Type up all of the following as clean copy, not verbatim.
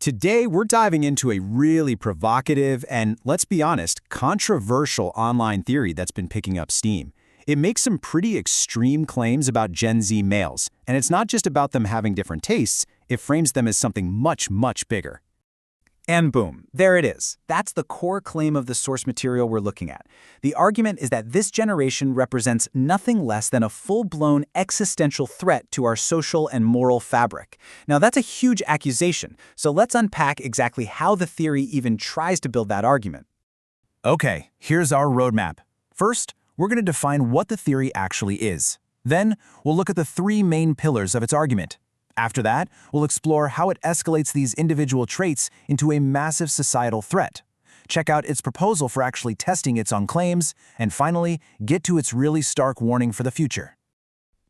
Today, we're diving into a really provocative and, let's be honest, controversial online theory that's been picking up steam. It makes some pretty extreme claims about Gen Z males, and it's not just about them having different tastes, it frames them as something much, much bigger. And boom, there it is. That's the core claim of the source material we're looking at. The argument is that this generation represents nothing less than a full-blown existential threat to our social and moral fabric. Now, that's a huge accusation, so let's unpack exactly how the theory even tries to build that argument. Okay, here's our roadmap. First, we're going to define what the theory actually is. Then, we'll look at the three main pillars of its argument. After that, we'll explore how it escalates these individual traits into a massive societal threat. Check out its proposal for actually testing its own claims, and finally, get to its really stark warning for the future.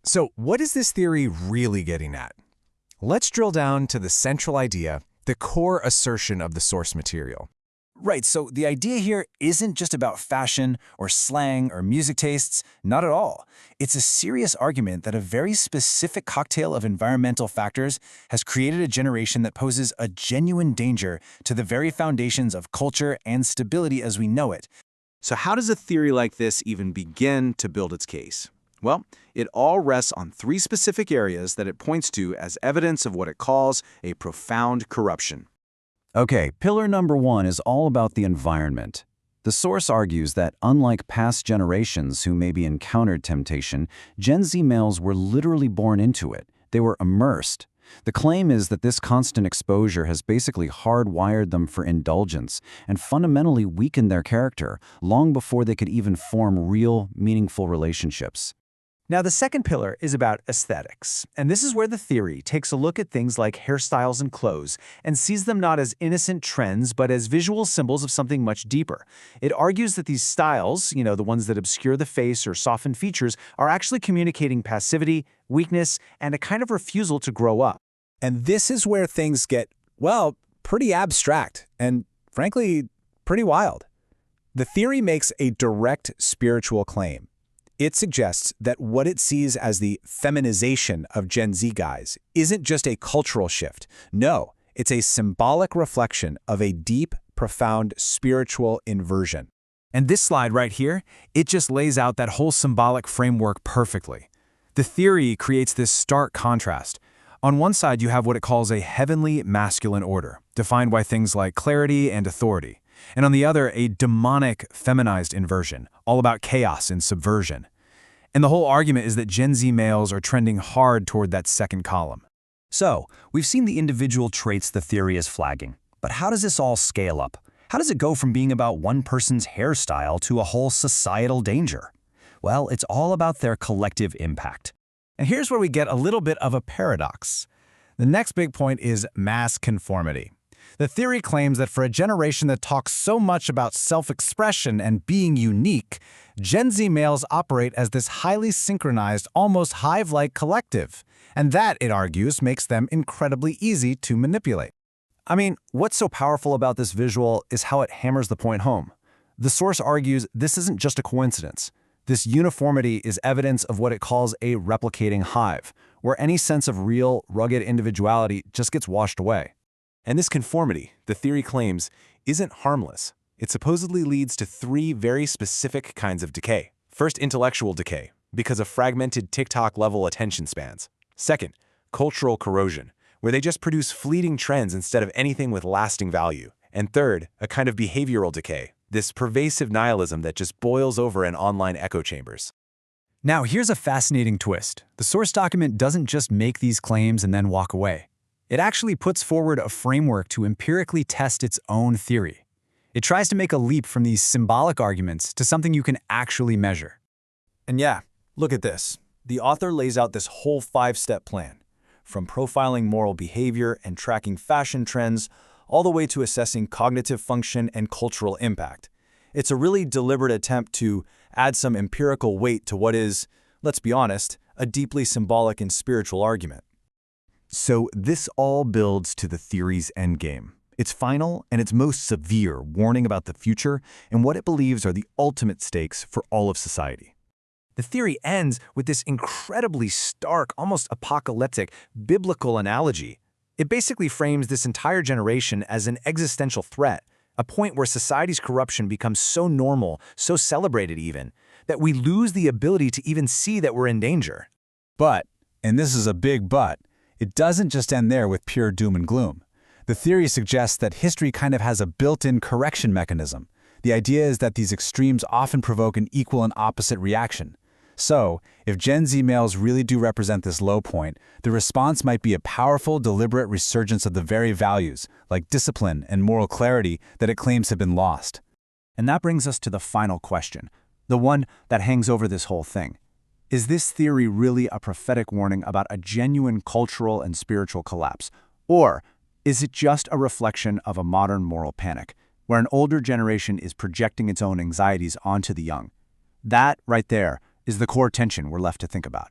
So, what is this theory really getting at? Let's drill down to the central idea, the core assertion of the source material. Right, so the idea here isn't just about fashion or slang or music tastes, not at all. It's a serious argument that a very specific cocktail of environmental factors has created a generation that poses a genuine danger to the very foundations of culture and stability as we know it. So how does a theory like this even begin to build its case? Well, it all rests on three specific areas that it points to as evidence of what it calls a profound corruption. Okay, pillar number one is all about the environment. The source argues that unlike past generations who maybe encountered temptation, Gen Z males were literally born into it. They were immersed. The claim is that this constant exposure has basically hardwired them for indulgence and fundamentally weakened their character long before they could even form real, meaningful relationships. Now, the second pillar is about aesthetics, and this is where the theory takes a look at things like hairstyles and clothes and sees them not as innocent trends but as visual symbols of something much deeper. It argues that these styles, the ones that obscure the face or soften features, are actually communicating passivity, weakness, and a kind of refusal to grow up. And this is where things get, well, pretty abstract and, frankly, pretty wild. The theory makes a direct spiritual claim. It suggests that what it sees as the feminization of Gen Z guys isn't just a cultural shift. No, it's a symbolic reflection of a deep, profound spiritual inversion. And this slide right here, it just lays out that whole symbolic framework perfectly. The theory creates this stark contrast. On one side, you have what it calls a heavenly masculine order, defined by things like clarity and authority. And on the other, a demonic feminized inversion, all about chaos and subversion. And the whole argument is that Gen Z males are trending hard toward that second column. So, we've seen the individual traits the theory is flagging. But how does this all scale up? How does it go from being about one person's hairstyle to a whole societal danger? Well, it's all about their collective impact. And here's where we get a little bit of a paradox. The next big point is mass conformity. The theory claims that for a generation that talks so much about self-expression and being unique, Gen Z males operate as this highly synchronized, almost hive-like collective. And that, it argues, makes them incredibly easy to manipulate. I mean, what's so powerful about this visual is how it hammers the point home. The source argues this isn't just a coincidence. This uniformity is evidence of what it calls a replicating hive, where any sense of real, rugged individuality just gets washed away. And this conformity, the theory claims, isn't harmless. It supposedly leads to three very specific kinds of decay. First, intellectual decay, because of fragmented TikTok-level attention spans. Second, cultural corrosion, where they just produce fleeting trends instead of anything with lasting value. And third, a kind of behavioral decay, this pervasive nihilism that just boils over in online echo chambers. Now, here's a fascinating twist. The source document doesn't just make these claims and then walk away. It actually puts forward a framework to empirically test its own theory. It tries to make a leap from these symbolic arguments to something you can actually measure. And yeah, look at this. The author lays out this whole 5-step plan, from profiling moral behavior and tracking fashion trends, all the way to assessing cognitive function and cultural impact. It's a really deliberate attempt to add some empirical weight to what is, let's be honest, a deeply symbolic and spiritual argument. So this all builds to the theory's endgame. Its final and its most severe warning about the future and what it believes are the ultimate stakes for all of society. The theory ends with this incredibly stark, almost apocalyptic, biblical analogy. It basically frames this entire generation as an existential threat, a point where society's corruption becomes so normal, so celebrated even, that we lose the ability to even see that we're in danger. But, and this is a big but, it doesn't just end there with pure doom and gloom. The theory suggests that history kind of has a built-in correction mechanism. The idea is that these extremes often provoke an equal and opposite reaction. So, if Gen Z males really do represent this low point, the response might be a powerful, deliberate resurgence of the very values, like discipline and moral clarity, that it claims have been lost. And that brings us to the final question, the one that hangs over this whole thing. Is this theory really a prophetic warning about a genuine cultural and spiritual collapse? Or is it just a reflection of a modern moral panic, where an older generation is projecting its own anxieties onto the young? That, right there, is the core tension we're left to think about.